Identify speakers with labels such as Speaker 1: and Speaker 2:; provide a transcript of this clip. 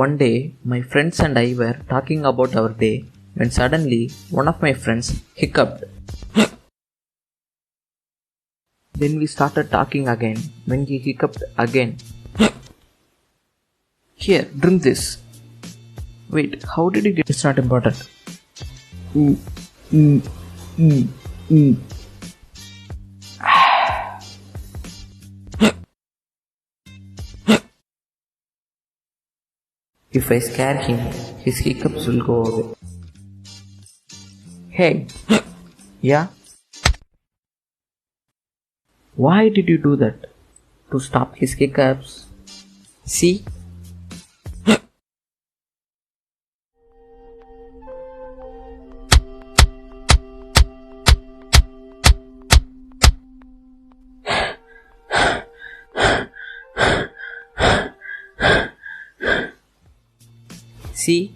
Speaker 1: One day, my friends and I were talking about our day when suddenly one of my friends hiccuped. Then we started talking again when he hiccuped again. Here, drink this. Wait, how did you get? It's not important. If I scare him, his hiccups will go away. Hey, yeah? Why did you do that? To stop his hiccups. See? See?